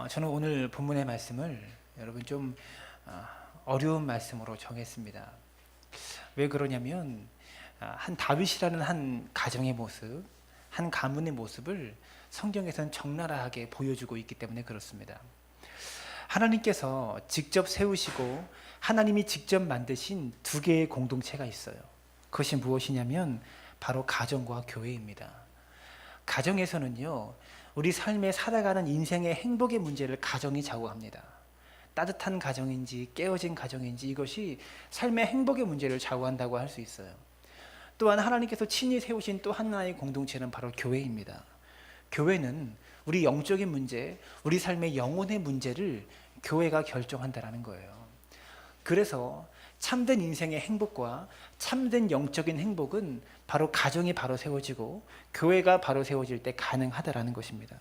저는 오늘 본문의 말씀을 여러분 좀 어려운 말씀으로 정했습니다. 왜 그러냐면 한 다윗이라는 한 가정의 모습, 한 가문의 모습을 성경에서는 적나라하게 보여주고 있기 때문에 그렇습니다. 하나님께서 직접 세우시고 하나님이 직접 만드신 두 개의 공동체가 있어요. 그것이 무엇이냐면 바로 가정과 교회입니다. 가정에서는요, 우리 삶에 살아가는 인생의 행복의 문제를 가정이 좌우합니다. 따뜻한 가정인지 깨어진 가정인지 이것이 삶의 행복의 문제를 좌우한다고 할 수 있어요. 또한 하나님께서 친히 세우신 또 하나의 공동체는 바로 교회입니다. 교회는 우리 영적인 문제, 우리 삶의 영혼의 문제를 교회가 결정한다는 거예요. 그래서 참된 인생의 행복과 참된 영적인 행복은 바로 가정이 바로 세워지고 교회가 바로 세워질 때 가능하다라는 것입니다.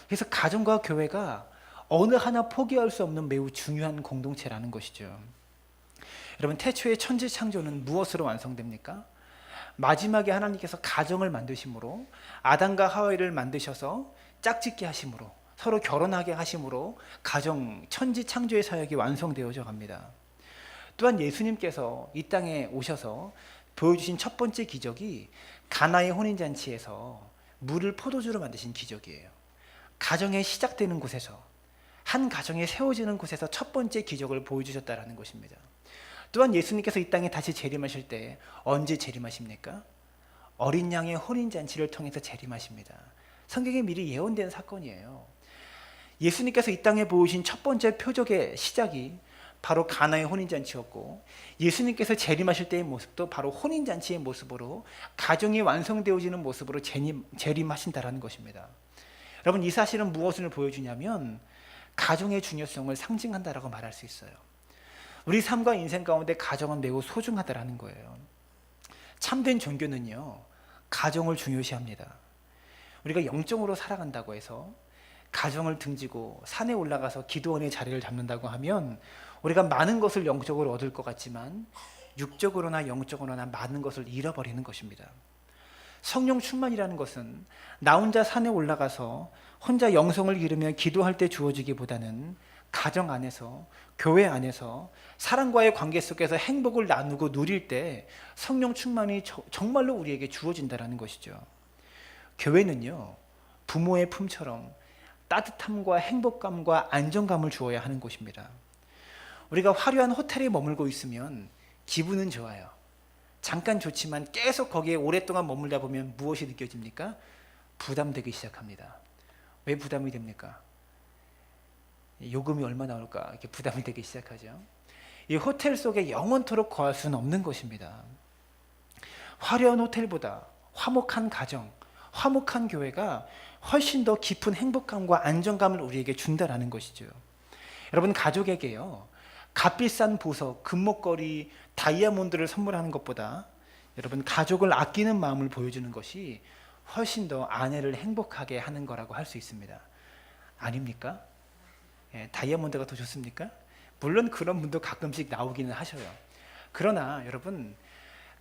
그래서 가정과 교회가 어느 하나 포기할 수 없는 매우 중요한 공동체라는 것이죠. 여러분, 태초의 천지 창조는 무엇으로 완성됩니까? 마지막에 하나님께서 가정을 만드심으로 아담과 하와를 만드셔서 짝짓게 하심으로 서로 결혼하게 하심으로 가정 천지 창조의 사역이 완성되어져 갑니다. 또한 예수님께서 이 땅에 오셔서 보여주신 첫 번째 기적이 가나의 혼인잔치에서 물을 포도주로 만드신 기적이에요. 가정에 시작되는 곳에서, 한 가정에 세워지는 곳에서 첫 번째 기적을 보여주셨다는 것입니다. 또한 예수님께서 이 땅에 다시 재림하실 때 언제 재림하십니까? 어린 양의 혼인잔치를 통해서 재림하십니다. 성경에 미리 예언된 사건이에요. 예수님께서 이 땅에 보이신 첫 번째 표적의 시작이 바로 가나의 혼인잔치였고, 예수님께서 재림하실 때의 모습도 바로 혼인잔치의 모습으로 가정이 완성되어지는 모습으로 재림하신다는 것입니다. 여러분, 이 사실은 무엇을 보여주냐면 가정의 중요성을 상징한다라고 말할 수 있어요. 우리 삶과 인생 가운데 가정은 매우 소중하다라는 거예요. 참된 종교는요, 가정을 중요시합니다. 우리가 영적으로 살아간다고 해서 가정을 등지고 산에 올라가서 기도원의 자리를 잡는다고 하면 우리가 많은 것을 영적으로 얻을 것 같지만 육적으로나 영적으로나 많은 것을 잃어버리는 것입니다. 성령 충만이라는 것은 나 혼자 산에 올라가서 혼자 영성을 기르며 기도할 때 주어지기보다는 가정 안에서, 교회 안에서 사랑과의 관계 속에서 행복을 나누고 누릴 때 성령 충만이 정말로 우리에게 주어진다는 것이죠. 교회는요, 부모의 품처럼 따뜻함과 행복감과 안정감을 주어야 하는 곳입니다. 우리가 화려한 호텔에 머물고 있으면 기분은 좋아요. 잠깐 좋지만 계속 거기에 오랫동안 머물다 보면 무엇이 느껴집니까? 부담되기 시작합니다. 왜 부담이 됩니까? 요금이 얼마 나올까? 이렇게 부담이 되기 시작하죠. 이 호텔 속에 영원토록 거할 수는 없는 것입니다. 화려한 호텔보다 화목한 가정, 화목한 교회가 훨씬 더 깊은 행복감과 안정감을 우리에게 준다라는 것이죠. 여러분, 가족에게요, 값비싼 보석, 금목걸이, 다이아몬드를 선물하는 것보다 여러분, 가족을 아끼는 마음을 보여주는 것이 훨씬 더 아내를 행복하게 하는 거라고 할 수 있습니다. 아닙니까? 다이아몬드가 더 좋습니까? 물론 그런 분도 가끔씩 나오기는 하셔요. 그러나 여러분,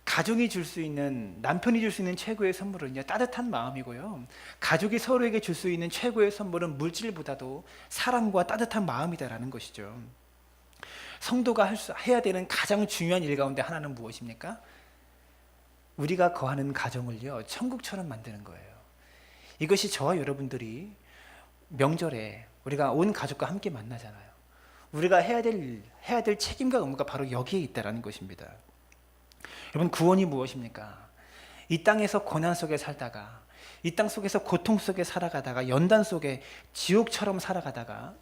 가족이 줄 수 있는, 남편이 줄 수 있는 최고의 선물은요, 따뜻한 마음이고요, 가족이 서로에게 줄 수 있는 최고의 선물은 물질보다도 사랑과 따뜻한 마음이다라는 것이죠. 성도가 해야 되는 가장 중요한 일 가운데 하나는 무엇입니까? 우리가 거하는 가정을요, 천국처럼 만드는 거예요. 이것이 저와 여러분들이 명절에 우리가 온 가족과 함께 만나잖아요. 우리가 해야 될 책임과 의무가 바로 여기에 있다는 것입니다. 여러분, 구원이 무엇입니까? 이 땅에서 고난 속에 살다가, 이 땅 속에서 고통 속에 살아가다가, 연단 속에 지옥처럼 살아가다가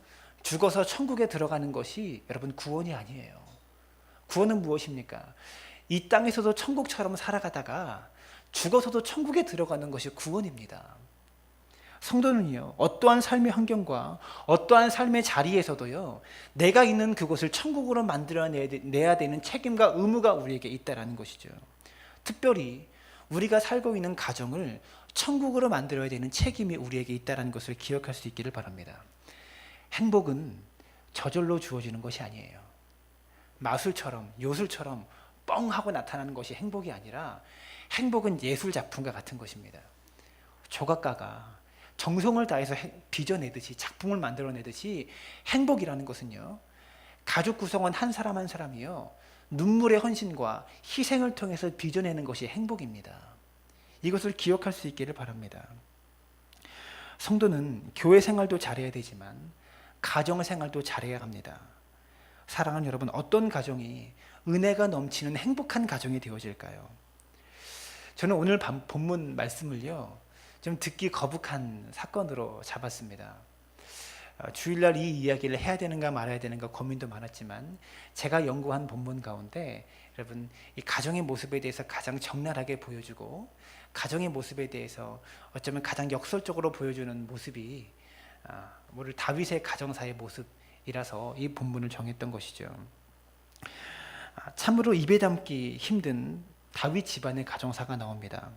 죽어서 천국에 들어가는 것이 여러분 구원이 아니에요. 구원은 무엇입니까? 이 땅에서도 천국처럼 살아가다가 죽어서도 천국에 들어가는 것이 구원입니다. 성도는요, 어떠한 삶의 환경과 어떠한 삶의 자리에서도요, 내가 있는 그곳을 천국으로 만들어내야 되는 책임과 의무가 우리에게 있다는 것이죠. 특별히 우리가 살고 있는 가정을 천국으로 만들어야 되는 책임이 우리에게 있다는 것을 기억할 수 있기를 바랍니다. 행복은 저절로 주어지는 것이 아니에요. 마술처럼, 요술처럼 뻥 하고 나타나는 것이 행복이 아니라 행복은 예술 작품과 같은 것입니다. 조각가가 정성을 다해서 빚어내듯이 작품을 만들어내듯이 행복이라는 것은요, 가족 구성원 한 사람 한 사람이요, 눈물의 헌신과 희생을 통해서 빚어내는 것이 행복입니다. 이것을 기억할 수 있기를 바랍니다. 성도는 교회 생활도 잘해야 되지만 가정 생활도 잘해야 합니다. 사랑하는 여러분, 어떤 가정이 은혜가 넘치는 행복한 가정이 되어질까요? 저는 오늘 본문 말씀을요, 좀 듣기 거북한 사건으로 잡았습니다. 주일날 이 이야기를 해야 되는가 말아야 되는가 고민도 많았지만, 제가 연구한 본문 가운데 여러분, 이 가정의 모습에 대해서 가장 적나라하게 보여주고 가정의 모습에 대해서 어쩌면 가장 역설적으로 보여주는 모습이 우리 다윗의 가정사의 모습이라서 이 본문을 정했던 것이죠. 참으로 입에 담기 힘든 다윗 집안의 가정사가 나옵니다.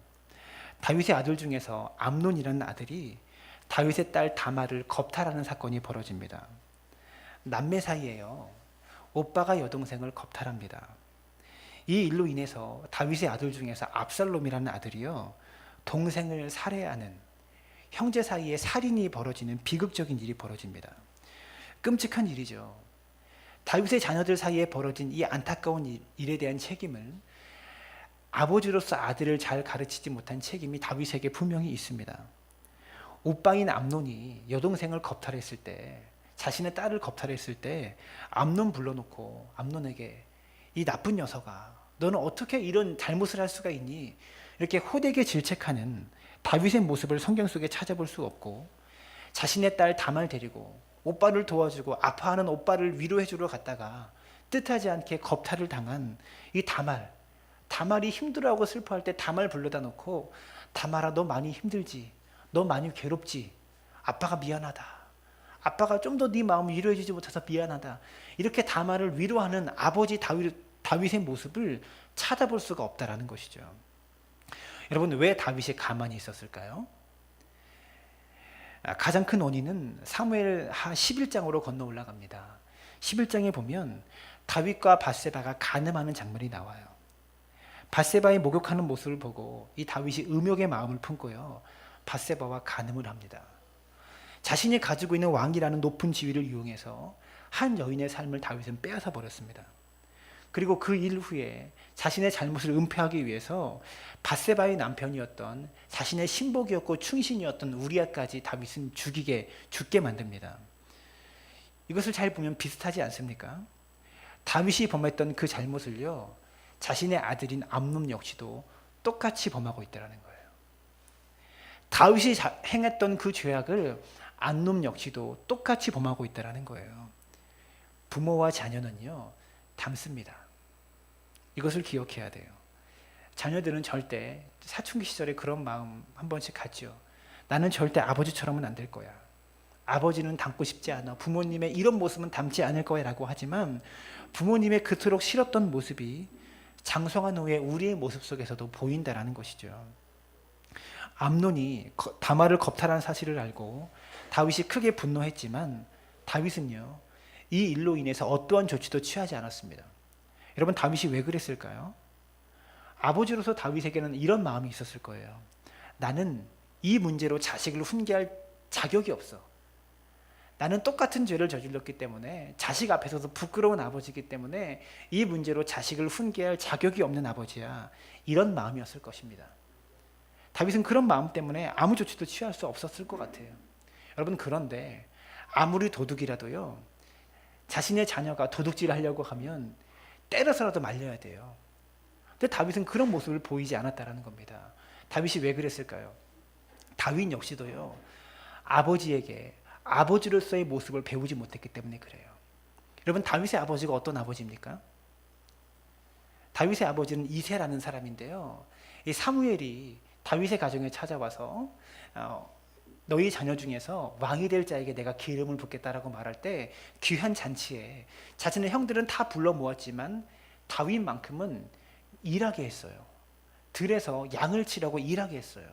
다윗의 아들 중에서 암논이라는 아들이 다윗의 딸 다말을 겁탈하는 사건이 벌어집니다. 남매 사이에요, 오빠가 여동생을 겁탈합니다. 이 일로 인해서 다윗의 아들 중에서 압살롬이라는 아들이요, 동생을 살해하는, 형제 사이에 살인이 벌어지는 비극적인 일이 벌어집니다. 끔찍한 일이죠. 다윗의 자녀들 사이에 벌어진 이 안타까운 일에 대한 책임을, 아버지로서 아들을 잘 가르치지 못한 책임이 다윗에게 분명히 있습니다. 오빠인 암논이 여동생을 겁탈했을 때, 자신의 딸을 겁탈했을 때 암논 불러놓고 암논에게, 이 나쁜 녀석아, 너는 어떻게 이런 잘못을 할 수가 있니? 이렇게 호되게 질책하는 다윗의 모습을 성경 속에 찾아볼 수 없고, 자신의 딸 다말 데리고 오빠를 도와주고 아파하는 오빠를 위로해주러 갔다가 뜻하지 않게 겁탈을 당한 이 다말이 힘들어하고 슬퍼할 때 다말 불러다 놓고, 다말아, 너 많이 힘들지? 너 많이 괴롭지? 아빠가 미안하다. 아빠가 좀 더 네 마음을 위로해주지 못해서 미안하다. 이렇게 다말을 위로하는 아버지 다윗의 모습을 찾아볼 수가 없다라는 것이죠. 여러분, 왜 다윗이 가만히 있었을까요? 가장 큰 원인은 사무엘하 11장으로 건너 올라갑니다. 11장에 보면 다윗과 밧세바가 간음하는 장면이 나와요. 밧세바의 목욕하는 모습을 보고 이 다윗이 음욕의 마음을 품고요, 밧세바와 간음을 합니다. 자신이 가지고 있는 왕이라는 높은 지위를 이용해서 한 여인의 삶을 다윗은 빼앗아 버렸습니다. 그리고 그 일 후에 자신의 잘못을 은폐하기 위해서 밧세바의 남편이었던, 자신의 신복이었고 충신이었던 우리아까지 다윗은 죽게 만듭니다. 이것을 잘 보면 비슷하지 않습니까? 다윗이 범했던 그 잘못을요, 자신의 아들인 암논 역시도 똑같이 범하고 있다는 거예요. 다윗이 행했던 그 죄악을 암논 역시도 똑같이 범하고 있다는 거예요. 부모와 자녀는요, 닮습니다. 이것을 기억해야 돼요. 자녀들은 절대 사춘기 시절에 그런 마음 한 번씩 갖죠. 나는 절대 아버지처럼은 안 될 거야. 아버지는 닮고 싶지 않아. 부모님의 이런 모습은 닮지 않을 거야 라고 하지만, 부모님의 그토록 싫었던 모습이 장성한 후에 우리의 모습 속에서도 보인다라는 것이죠. 암논이 다말을 겁탈한 사실을 알고 다윗이 크게 분노했지만, 다윗은요, 이 일로 인해서 어떠한 조치도 취하지 않았습니다. 여러분, 다윗이 왜 그랬을까요? 아버지로서 다윗에게는 이런 마음이 있었을 거예요. 나는 이 문제로 자식을 훈계할 자격이 없어. 나는 똑같은 죄를 저질렀기 때문에, 자식 앞에서도 부끄러운 아버지이기 때문에 이 문제로 자식을 훈계할 자격이 없는 아버지야. 이런 마음이었을 것입니다. 다윗은 그런 마음 때문에 아무 조치도 취할 수 없었을 것 같아요. 여러분, 그런데 아무리 도둑이라도요, 자신의 자녀가 도둑질을 하려고 하면 때려서라도 말려야 돼요. 근데 다윗은 그런 모습을 보이지 않았다는 겁니다. 다윗이 왜 그랬을까요? 다윗 역시도요, 아버지에게 아버지로서의 모습을 배우지 못했기 때문에 그래요. 여러분, 다윗의 아버지가 어떤 아버지입니까? 다윗의 아버지는 이새라는 사람인데요, 이 사무엘이 다윗의 가정에 찾아와서 너희 자녀 중에서 왕이 될 자에게 내가 기름을 붓겠다라고 말할 때, 귀한 잔치에 자신의 형들은 다 불러 모았지만 다윗만큼은 일하게 했어요. 들에서 양을 치라고 일하게 했어요.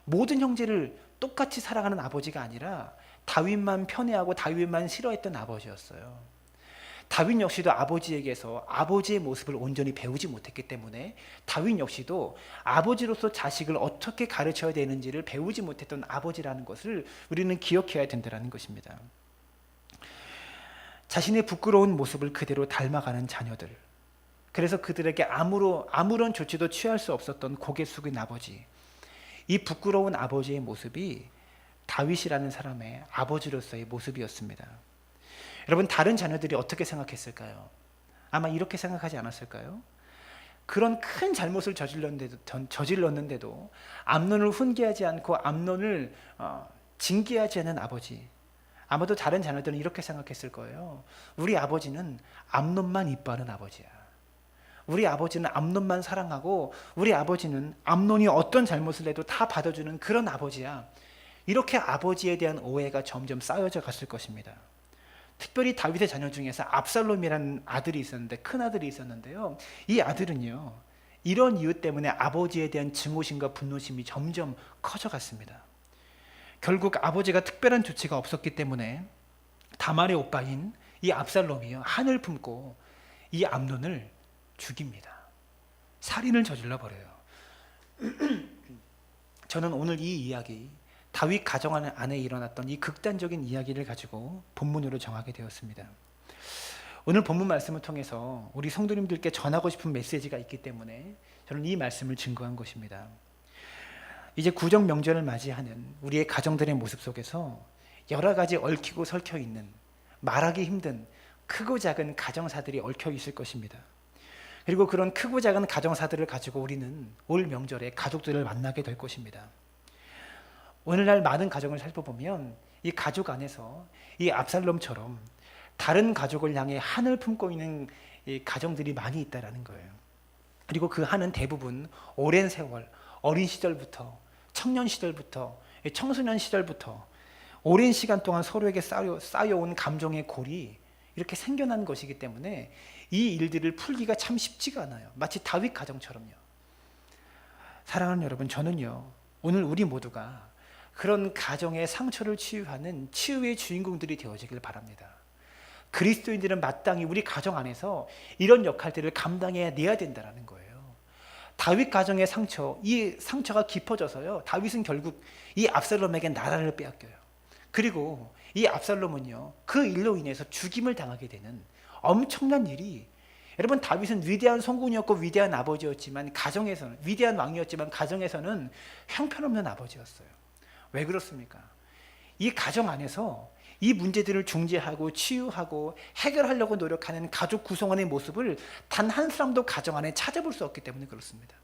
모든 형제를 똑같이 사랑하는 아버지가 아니라 다윗만 편애하고 다윗만 싫어했던 아버지였어요. 다윗 역시도 아버지에게서 아버지의 모습을 온전히 배우지 못했기 때문에 다윗 역시도 아버지로서 자식을 어떻게 가르쳐야 되는지를 배우지 못했던 아버지라는 것을 우리는 기억해야 된다는 것입니다. 자신의 부끄러운 모습을 그대로 닮아가는 자녀들, 그래서 그들에게 아무런 조치도 취할 수 없었던 고개 숙인 아버지, 이 부끄러운 아버지의 모습이 다윗이라는 사람의 아버지로서의 모습이었습니다. 여러분, 다른 자녀들이 어떻게 생각했을까요? 아마 이렇게 생각하지 않았을까요? 그런 큰 잘못을 저질렀는데도 암논을 훈계하지 않고 암논을 징계하지 않은 아버지, 아마도 다른 자녀들은 이렇게 생각했을 거예요. 우리 아버지는 암논만 이뻐하는 아버지야. 우리 아버지는 암논만 사랑하고 우리 아버지는 암논이 어떤 잘못을 해도 다 받아주는 그런 아버지야. 이렇게 아버지에 대한 오해가 점점 쌓여져 갔을 것입니다. 특별히 다윗의 자녀 중에서 압살롬이라는 아들이 있었는데, 큰 아들이 있었는데요, 이 아들은요, 이런 이유 때문에 아버지에 대한 증오심과 분노심이 점점 커져갔습니다. 결국 아버지가 특별한 조치가 없었기 때문에 다말의 오빠인 이 압살롬이요, 한을 품고 이 암논을 죽입니다. 살인을 저질러 버려요. 저는 오늘 이 이야기, 다윗 가정 안에 일어났던 이 극단적인 이야기를 가지고 본문으로 정하게 되었습니다. 오늘 본문 말씀을 통해서 우리 성도님들께 전하고 싶은 메시지가 있기 때문에 저는 이 말씀을 증거한 것입니다. 이제 구정 명절을 맞이하는 우리의 가정들의 모습 속에서 여러 가지 얽히고 설켜 있는, 말하기 힘든 크고 작은 가정사들이 얽혀 있을 것입니다. 그리고 그런 크고 작은 가정사들을 가지고 우리는 올 명절에 가족들을 만나게 될 것입니다. 오늘날 많은 가정을 살펴보면 이 가족 안에서 이 압살롬처럼 다른 가족을 향해 한을 품고 있는 이 가정들이 많이 있다라는 거예요. 그리고 그 한은 대부분 오랜 세월, 어린 시절부터, 청년 시절부터, 청소년 시절부터 오랜 시간 동안 서로에게 쌓여온 감정의 골이 이렇게 생겨난 것이기 때문에 이 일들을 풀기가 참 쉽지가 않아요. 마치 다윗 가정처럼요. 사랑하는 여러분, 저는요, 오늘 우리 모두가 그런 가정의 상처를 치유하는 치유의 주인공들이 되어지길 바랍니다. 그리스도인들은 마땅히 우리 가정 안에서 이런 역할들을 감당해내야 된다는 거예요. 다윗 가정의 상처, 이 상처가 깊어져서요, 다윗은 결국 이 압살롬에게 나라를 빼앗겨요. 그리고 이 압살롬은요, 그 일로 인해서 죽임을 당하게 되는 엄청난 일이, 여러분, 다윗은 위대한 성군이었고 위대한 아버지였지만 가정에서는, 위대한 왕이었지만 가정에서는 형편없는 아버지였어요. 왜 그렇습니까? 이 가정 안에서 이 문제들을 중재하고 치유하고 해결하려고 노력하는 가족 구성원의 모습을 단 한 사람도 가정 안에 찾아볼 수 없기 때문에 그렇습니다.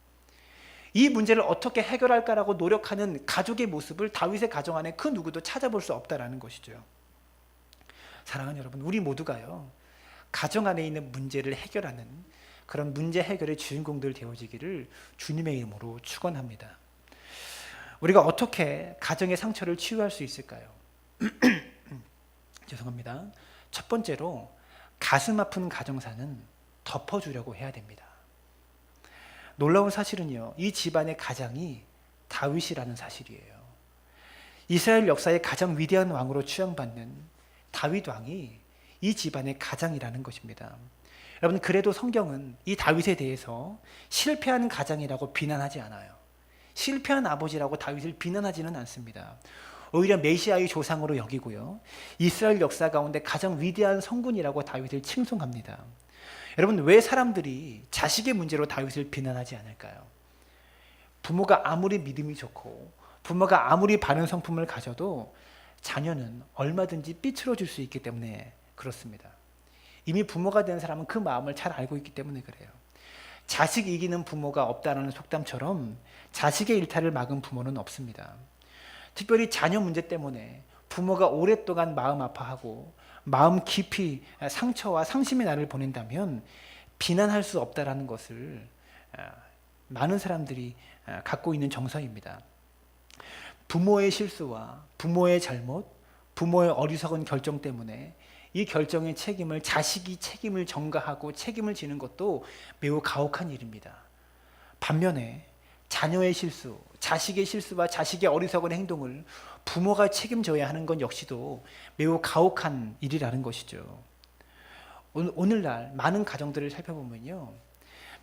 이 문제를 어떻게 해결할까라고 노력하는 가족의 모습을 다윗의 가정 안에 그 누구도 찾아볼 수 없다라는 것이죠. 사랑하는 여러분, 우리 모두가요, 가정 안에 있는 문제를 해결하는 그런 문제 해결의 주인공들 되어지기를 주님의 이름으로 축원합니다. 우리가 어떻게 가정의 상처를 치유할 수 있을까요? 죄송합니다. 첫 번째로 가슴 아픈 가정사는 덮어주려고 해야 됩니다. 놀라운 사실은요, 이 집안의 가장이 다윗이라는 사실이에요. 이스라엘 역사의 가장 위대한 왕으로 추앙받는 다윗 왕이 이 집안의 가장이라는 것입니다. 여러분, 그래도 성경은 이 다윗에 대해서 실패한 가장이라고 비난하지 않아요. 실패한 아버지라고 다윗을 비난하지는 않습니다. 오히려 메시아의 조상으로 여기고요, 이스라엘 역사 가운데 가장 위대한 성군이라고 다윗을 칭송합니다. 여러분, 왜 사람들이 자식의 문제로 다윗을 비난하지 않을까요? 부모가 아무리 믿음이 좋고 부모가 아무리 바른 성품을 가져도 자녀는 얼마든지 삐뚤어질 수 있기 때문에 그렇습니다. 이미 부모가 된 사람은 그 마음을 잘 알고 있기 때문에 그래요. 자식 이기는 부모가 없다는 속담처럼 자식의 일탈을 막은 부모는 없습니다. 특별히 자녀 문제 때문에 부모가 오랫동안 마음 아파하고 마음 깊이 상처와 상심의 날을 보낸다면 비난할 수 없다라는 것을 많은 사람들이 갖고 있는 정서입니다. 부모의 실수와 부모의 잘못, 부모의 어리석은 결정 때문에 이 결정의 책임을 자식이 책임을 전가하고 책임을 지는 것도 매우 가혹한 일입니다. 반면에 자녀의 실수, 자식의 실수와 자식의 어리석은 행동을 부모가 책임져야 하는 건 역시도 매우 가혹한 일이라는 것이죠. 오늘날 많은 가정들을 살펴보면요,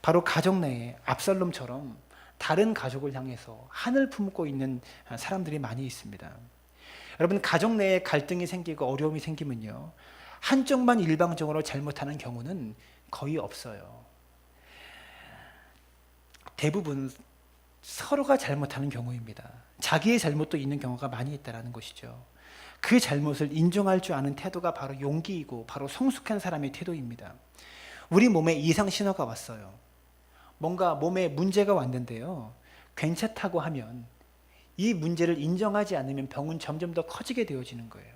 바로 가정 내에 압살롬처럼 다른 가족을 향해서 한을 품고 있는 사람들이 많이 있습니다. 여러분, 가정 내에 갈등이 생기고 어려움이 생기면요, 한쪽만 일방적으로 잘못하는 경우는 거의 없어요. 대부분 서로가 잘못하는 경우입니다. 자기의 잘못도 있는 경우가 많이 있다는 것이죠. 그 잘못을 인정할 줄 아는 태도가 바로 용기이고 바로 성숙한 사람의 태도입니다. 우리 몸에 이상 신호가 왔어요. 뭔가 몸에 문제가 왔는데요, 괜찮다고 하면, 이 문제를 인정하지 않으면 병은 점점 더 커지게 되어지는 거예요.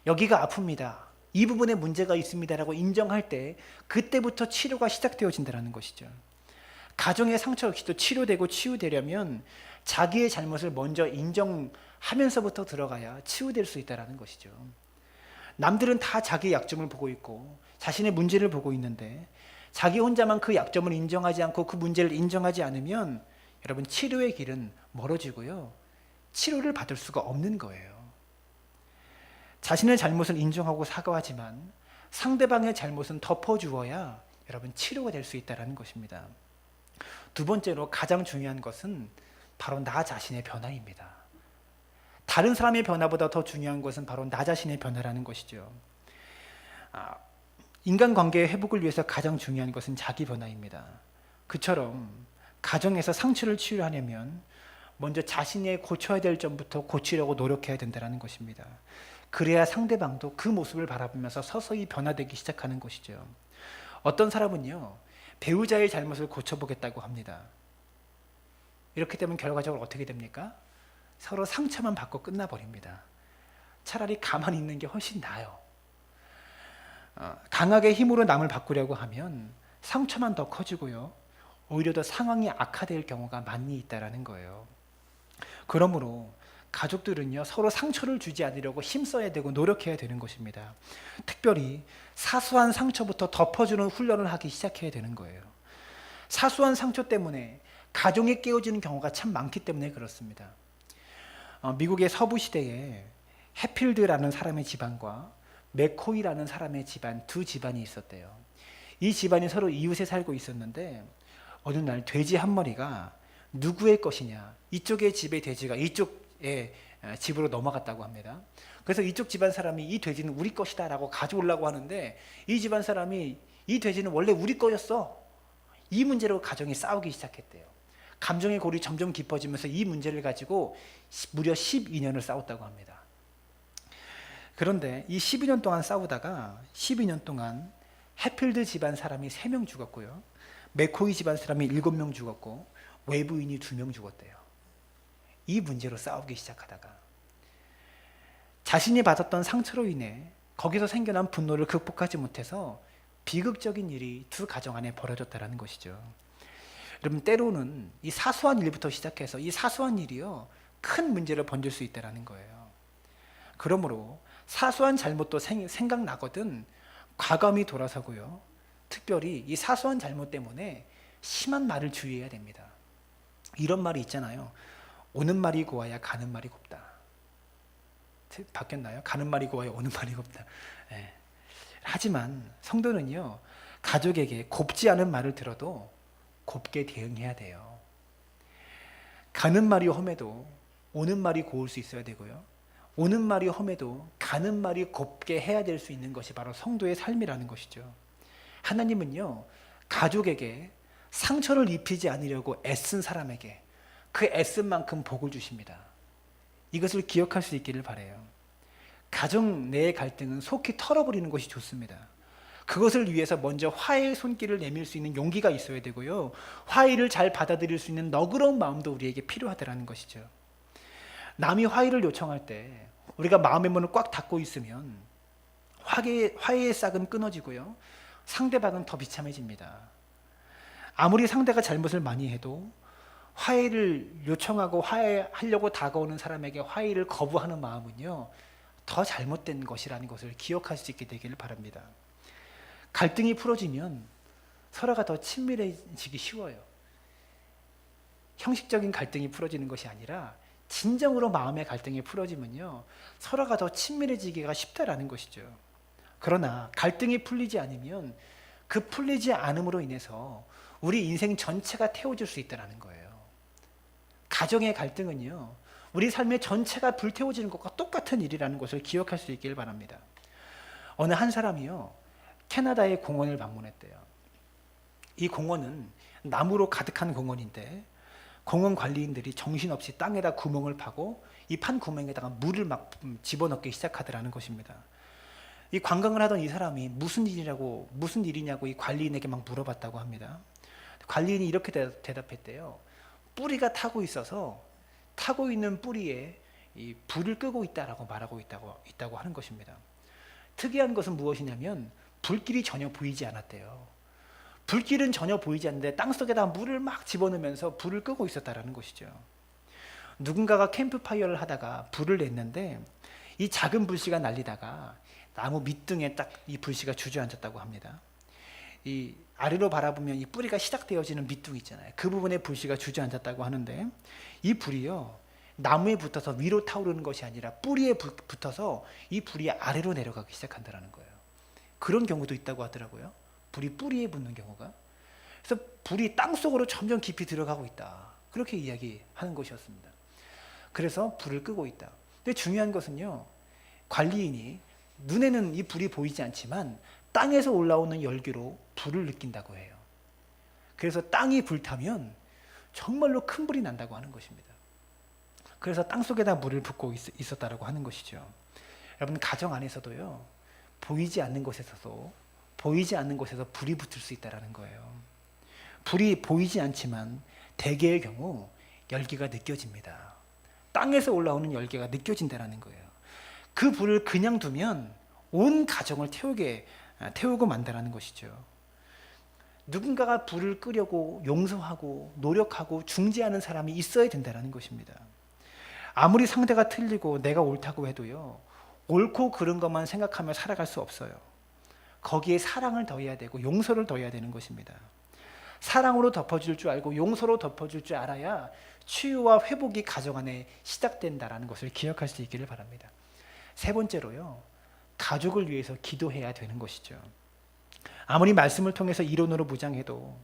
여기가 아픕니다, 이 부분에 문제가 있습니다라고 인정할 때 그때부터 치료가 시작되어진다는 것이죠. 가정의 상처 역시도 치료되고 치유되려면 자기의 잘못을 먼저 인정하면서부터 들어가야 치유될 수 있다는 것이죠. 남들은 다 자기의 약점을 보고 있고 자신의 문제를 보고 있는데 자기 혼자만 그 약점을 인정하지 않고 그 문제를 인정하지 않으면 여러분, 치료의 길은 멀어지고요, 치료를 받을 수가 없는 거예요. 자신의 잘못을 인정하고 사과하지만 상대방의 잘못은 덮어주어야 여러분, 치료가 될 수 있다는 것입니다. 두 번째로 가장 중요한 것은 바로 나 자신의 변화입니다. 다른 사람의 변화보다 더 중요한 것은 바로 나 자신의 변화라는 것이죠. 인간관계의 회복을 위해서 가장 중요한 것은 자기 변화입니다. 그처럼 가정에서 상처를 치유하려면 먼저 자신이 고쳐야 될 점부터 고치려고 노력해야 된다는 것입니다. 그래야 상대방도 그 모습을 바라보면서 서서히 변화되기 시작하는 것이죠. 어떤 사람은요, 배우자의 잘못을 고쳐보겠다고 합니다. 이렇게 되면 결과적으로 어떻게 됩니까? 서로 상처만 받고 끝나버립니다. 차라리 가만히 있는 게 훨씬 나아요. 강하게 힘으로 남을 바꾸려고 하면 상처만 더 커지고요, 오히려 더 상황이 악화될 경우가 많이 있다는 거예요. 그러므로 가족들은요, 서로 상처를 주지 않으려고 힘써야 되고 노력해야 되는 것입니다. 특별히 사소한 상처부터 덮어주는 훈련을 하기 시작해야 되는 거예요. 사소한 상처 때문에 가정이 깨어지는 경우가 참 많기 때문에 그렇습니다. 미국의 서부 시대에 해필드라는 사람의 집안과 맥코이라는 사람의 집안, 두 집안이 있었대요. 이 집안이 서로 이웃에 살고 있었는데 어느 날 돼지 한 마리가 누구의 것이냐, 이쪽의 집의 돼지가 이쪽의 집으로 넘어갔다고 합니다. 그래서 이쪽 집안 사람이 이 돼지는 우리 것이다 라고 가져오려고 하는데 이 집안 사람이 이 돼지는 원래 우리 거였어, 이 문제로 가정이 싸우기 시작했대요. 감정의 골이 점점 깊어지면서 이 문제를 가지고 무려 12년을 싸웠다고 합니다. 그런데 이 12년 동안 싸우다가 12년 동안 해필드 집안 사람이 3명 죽었고요, 맥코이 집안 사람이 7명 죽었고 외부인이 2명 죽었대요. 이 문제로 싸우기 시작하다가 자신이 받았던 상처로 인해 거기서 생겨난 분노를 극복하지 못해서 비극적인 일이 두 가정 안에 벌어졌다는 것이죠. 여러분, 때로는 이 사소한 일부터 시작해서 이 사소한 일이요, 큰 문제를 번질 수 있다는 거예요. 그러므로 사소한 잘못도 생각나거든 과감히 돌아서고요, 특별히 이 사소한 잘못 때문에 심한 말을 주의해야 됩니다. 이런 말이 있잖아요. 오는 말이 고와야 가는 말이 곱다. 바뀌었나요? 가는 말이 고와야 오는 말이 곱다. 네. 하지만 성도는요, 가족에게 곱지 않은 말을 들어도 곱게 대응해야 돼요. 가는 말이 험해도 오는 말이 고울 수 있어야 되고요, 오는 말이 험해도 가는 말이 곱게 해야 될 수 있는 것이 바로 성도의 삶이라는 것이죠. 하나님은요, 가족에게 상처를 입히지 않으려고 애쓴 사람에게 그 애쓴 만큼 복을 주십니다. 이것을 기억할 수 있기를 바라요. 가정 내의 갈등은 속히 털어버리는 것이 좋습니다. 그것을 위해서 먼저 화해의 손길을 내밀 수 있는 용기가 있어야 되고요, 화해를 잘 받아들일 수 있는 너그러운 마음도 우리에게 필요하다는 것이죠. 남이 화해를 요청할 때 우리가 마음의 문을 꽉 닫고 있으면 화해의 싹은 끊어지고요, 상대방은 더 비참해집니다. 아무리 상대가 잘못을 많이 해도 화해를 요청하고 화해하려고 다가오는 사람에게 화해를 거부하는 마음은요, 더 잘못된 것이라는 것을 기억할 수 있게 되기를 바랍니다. 갈등이 풀어지면 서로가 더 친밀해지기 쉬워요. 형식적인 갈등이 풀어지는 것이 아니라 진정으로 마음의 갈등이 풀어지면요, 서로가 더 친밀해지기가 쉽다라는 것이죠. 그러나 갈등이 풀리지 않으면 그 풀리지 않음으로 인해서 우리 인생 전체가 태워질 수 있다는 거예요. 가정의 갈등은요, 우리 삶의 전체가 불태워지는 것과 똑같은 일이라는 것을 기억할 수 있길 바랍니다. 어느 한 사람이요, 캐나다의 공원을 방문했대요. 이 공원은 나무로 가득한 공원인데 공원 관리인들이 정신없이 땅에다 구멍을 파고 이 판 구멍에다가 물을 막 집어넣기 시작하더라는 것입니다. 이 관광을 하던 이 사람이 무슨 일이냐고 이 관리인에게 막 물어봤다고 합니다. 관리인이 이렇게 대답했대요. 뿌리가 타고 있어서 타고 있는 뿌리에 이 불을 끄고 있다라고 말하고 있다고 하는 것입니다. 특이한 것은 무엇이냐면 불길이 전혀 보이지 않았대요. 불길은 전혀 보이지 않는데 땅속에다 물을 막 집어넣으면서 불을 끄고 있었다라는 것이죠. 누군가가 캠프파이어를 하다가 불을 냈는데 이 작은 불씨가 날리다가 나무 밑등에 딱 이 불씨가 주저앉았다고 합니다. 이 아래로 바라보면 이 뿌리가 시작되어지는 밑둥 있잖아요. 그 부분에 불씨가 주저앉았다고 하는데 이 불이요, 나무에 붙어서 위로 타오르는 것이 아니라 뿌리에 붙어서 이 불이 아래로 내려가기 시작한다는 거예요. 그런 경우도 있다고 하더라고요. 불이 뿌리에 붙는 경우가. 그래서 불이 땅속으로 점점 깊이 들어가고 있다, 그렇게 이야기하는 것이었습니다. 그래서 불을 끄고 있다. 근데 중요한 것은요, 관리인이 눈에는 이 불이 보이지 않지만 땅에서 올라오는 열기로 불을 느낀다고 해요. 그래서 땅이 불타면 정말로 큰 불이 난다고 하는 것입니다. 그래서 땅속에다 물을 붓고 있었다라고 하는 것이죠. 여러분, 가정 안에서도요, 보이지 않는 곳에서 불이 붙을 수 있다는 거예요. 불이 보이지 않지만 대개의 경우 열기가 느껴집니다. 땅에서 올라오는 열기가 느껴진다는 거예요. 그 불을 그냥 두면 온 가정을 태우고 만다라는 것이죠. 누군가가 불을 끄려고 용서하고 노력하고 중재하는 사람이 있어야 된다는 것입니다. 아무리 상대가 틀리고 내가 옳다고 해도요, 옳고 그른 것만 생각하며 살아갈 수 없어요. 거기에 사랑을 더해야 되고 용서를 더해야 되는 것입니다. 사랑으로 덮어줄 줄 알고 용서로 덮어줄 줄 알아야 치유와 회복이 가정 안에 시작된다는 것을 기억할 수 있기를 바랍니다. 세 번째로요, 가족을 위해서 기도해야 되는 것이죠. 아무리 말씀을 통해서 이론으로 무장해도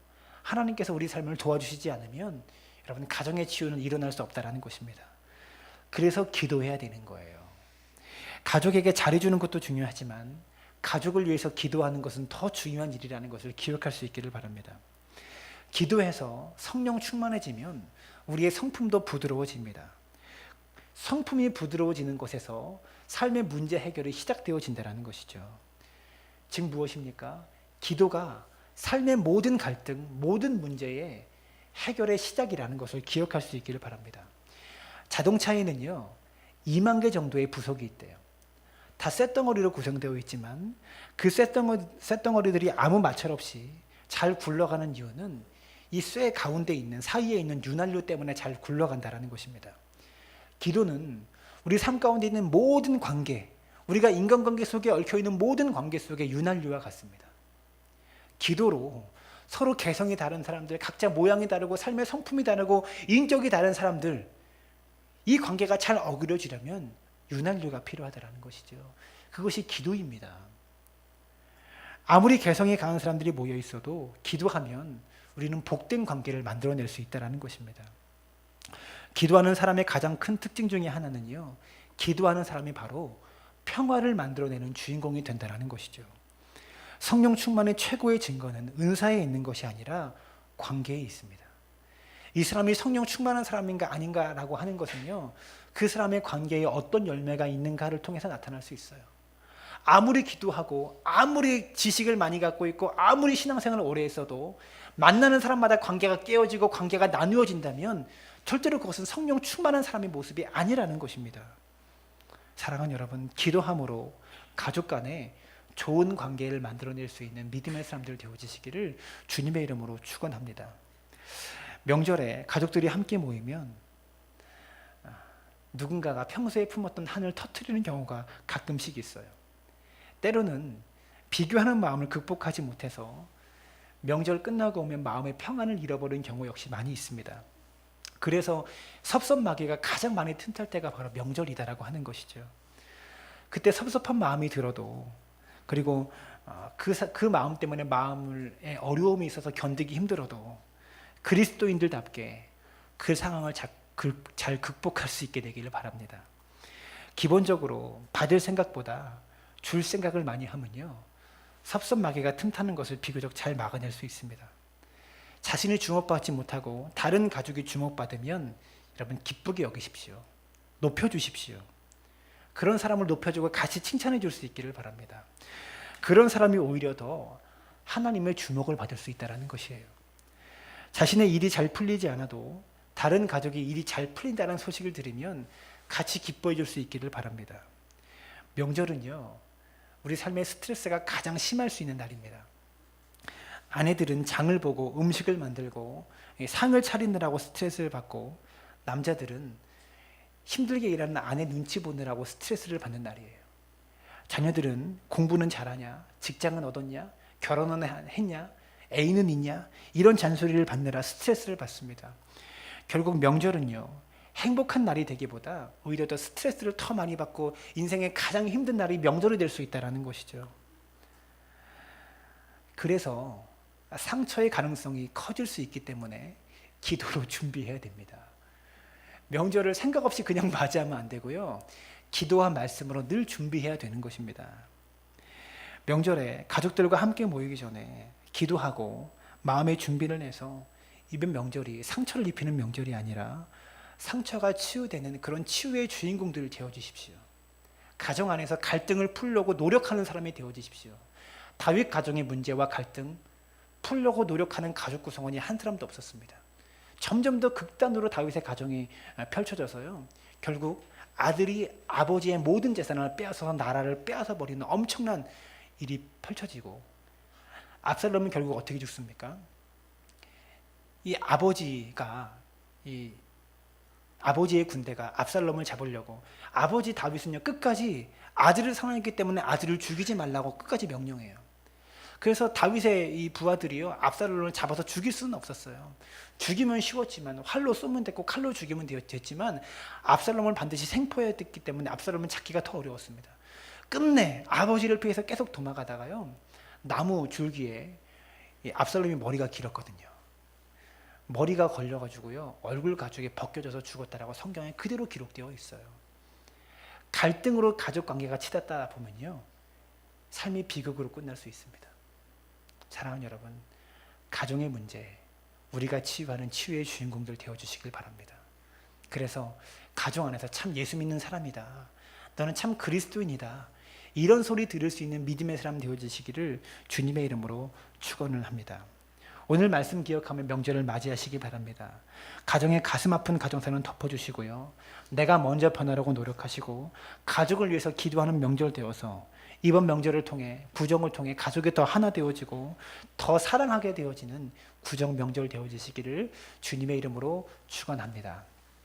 하나님께서 우리 삶을 도와주시지 않으면 여러분, 가정의 치유는 일어날 수 없다는 것입니다. 그래서 기도해야 되는 거예요. 가족에게 잘해주는 것도 중요하지만 가족을 위해서 기도하는 것은 더 중요한 일이라는 것을 기억할 수 있기를 바랍니다. 기도해서 성령 충만해지면 우리의 성품도 부드러워집니다. 성품이 부드러워지는 것에서 삶의 문제 해결이 시작되어진다는 것이죠. 즉 무엇입니까? 기도가 삶의 모든 갈등, 모든 문제의 해결의 시작이라는 것을 기억할 수 있기를 바랍니다. 자동차에는요, 2만 개 정도의 부속이 있대요. 다 쇳덩어리로 구성되어 있지만 그 쇳덩어리들이 아무 마찰 없이 잘 굴러가는 이유는 이 쇠 가운데 있는, 사이에 있는 윤활유 때문에 잘 굴러간다는 것입니다. 기도는 우리 삶 가운데 있는 모든 관계, 우리가 인간관계 속에 얽혀있는 모든 관계 속에 윤활유와 같습니다. 기도로 서로 개성이 다른 사람들, 각자 모양이 다르고 삶의 성품이 다르고 인격이 다른 사람들, 이 관계가 잘 어우러지려면 윤활유가 필요하다는 것이죠. 그것이 기도입니다. 아무리 개성이 강한 사람들이 모여 있어도 기도하면 우리는 복된 관계를 만들어낼 수 있다는 것입니다. 기도하는 사람의 가장 큰 특징 중에 하나는요, 기도하는 사람이 바로 평화를 만들어내는 주인공이 된다는 것이죠. 성령 충만의 최고의 증거는 은사에 있는 것이 아니라 관계에 있습니다. 이 사람이 성령 충만한 사람인가 아닌가라고 하는 것은요, 그 사람의 관계에 어떤 열매가 있는가를 통해서 나타날 수 있어요. 아무리 기도하고 아무리 지식을 많이 갖고 있고 아무리 신앙생활을 오래 했어도 만나는 사람마다 관계가 깨어지고 관계가 나누어진다면 절대로 그것은 성령 충만한 사람의 모습이 아니라는 것입니다. 사랑하는 여러분, 기도함으로 가족 간에 좋은 관계를 만들어낼 수 있는 믿음의 사람들 되어지시기를 주님의 이름으로 축원합니다. 명절에 가족들이 함께 모이면 누군가가 평소에 품었던 한을 터뜨리는 경우가 가끔씩 있어요. 때로는 비교하는 마음을 극복하지 못해서 명절 끝나고 오면 마음의 평안을 잃어버리는 경우 역시 많이 있습니다. 그래서 섭섭마귀가 가장 많이 틈탈 때가 바로 명절이다라고 하는 것이죠. 그때 섭섭한 마음이 들어도 그리고 그 마음 때문에 마음에 어려움이 있어서 견디기 힘들어도 그리스도인들답게 그 상황을 잘 극복할 수 있게 되기를 바랍니다. 기본적으로 받을 생각보다 줄 생각을 많이 하면요, 섭섭마개가 틈타는 것을 비교적 잘 막아낼 수 있습니다. 자신이 주목받지 못하고 다른 가족이 주목받으면 여러분 기쁘게 여기십시오. 높여주십시오. 그런 사람을 높여주고 같이 칭찬해 줄 수 있기를 바랍니다. 그런 사람이 오히려 더 하나님의 주목을 받을 수 있다는 것이에요. 자신의 일이 잘 풀리지 않아도 다른 가족이 일이 잘 풀린다는 소식을 들으면 같이 기뻐해 줄 수 있기를 바랍니다. 명절은요, 우리 삶의 스트레스가 가장 심할 수 있는 날입니다. 아내들은 장을 보고 음식을 만들고 상을 차리느라고 스트레스를 받고, 남자들은 힘들게 일하는 아내 눈치 보느라고 스트레스를 받는 날이에요. 자녀들은 공부는 잘하냐, 직장은 얻었냐, 결혼은 했냐, 애인은 있냐, 이런 잔소리를 받느라 스트레스를 받습니다. 결국 명절은요, 행복한 날이 되기보다 오히려 더 스트레스를 더 많이 받고 인생의 가장 힘든 날이 명절이 될 수 있다는 것이죠. 그래서 상처의 가능성이 커질 수 있기 때문에 기도로 준비해야 됩니다. 명절을 생각 없이 그냥 맞이하면 안 되고요, 기도와 말씀으로 늘 준비해야 되는 것입니다. 명절에 가족들과 함께 모이기 전에 기도하고 마음의 준비를 해서 이번 명절이 상처를 입히는 명절이 아니라 상처가 치유되는 그런 치유의 주인공들을 되어주십시오. 가정 안에서 갈등을 풀려고 노력하는 사람이 되어주십시오. 다윗 가정의 문제와 갈등 풀려고 노력하는 가족 구성원이 한 사람도 없었습니다. 점점 더 극단으로 다윗의 가정이 펼쳐져서요, 결국 아들이 아버지의 모든 재산을 빼앗아서 나라를 빼앗아 버리는 엄청난 일이 펼쳐지고, 압살롬은 결국 어떻게 죽습니까? 이 아버지의 군대가 압살롬을 잡으려고, 아버지 다윗은요 끝까지 아들을 사랑했기 때문에 아들을 죽이지 말라고 끝까지 명령해요. 그래서 다윗의 이 부하들이요, 압살롬을 잡아서 죽일 수는 없었어요. 죽이면 쉬웠지만, 활로 쏘면 됐고 칼로 죽이면 됐지만, 압살롬을 반드시 생포해야 됐기 때문에 압살롬은 찾기가 더 어려웠습니다. 끝내 아버지를 피해서 계속 도망가다가요, 나무 줄기에 압살롬이 머리가 길었거든요. 머리가 걸려가지고요, 얼굴 가죽이 벗겨져서 죽었다라고 성경에 그대로 기록되어 있어요. 갈등으로 가족 관계가 치닫다 보면요, 삶이 비극으로 끝날 수 있습니다. 사랑하는 여러분, 가정의 문제, 우리가 치유하는 치유의 주인공들 되어주시길 바랍니다. 그래서 가정 안에서 참 예수 믿는 사람이다, 너는 참 그리스도인이다, 이런 소리 들을 수 있는 믿음의 사람 되어주시기를 주님의 이름으로 축원을 합니다. 오늘 말씀 기억하며 명절을 맞이하시기 바랍니다. 가정의 가슴 아픈 가정사는 덮어주시고요, 내가 먼저 변하려고 노력하시고 가족을 위해서 기도하는 명절 되어서 이번 명절을 통해, 구정을 통해 가족이 더 하나 되어지고 더 사랑하게 되어지는 구정 명절 되어지시기를 주님의 이름으로 축원합니다.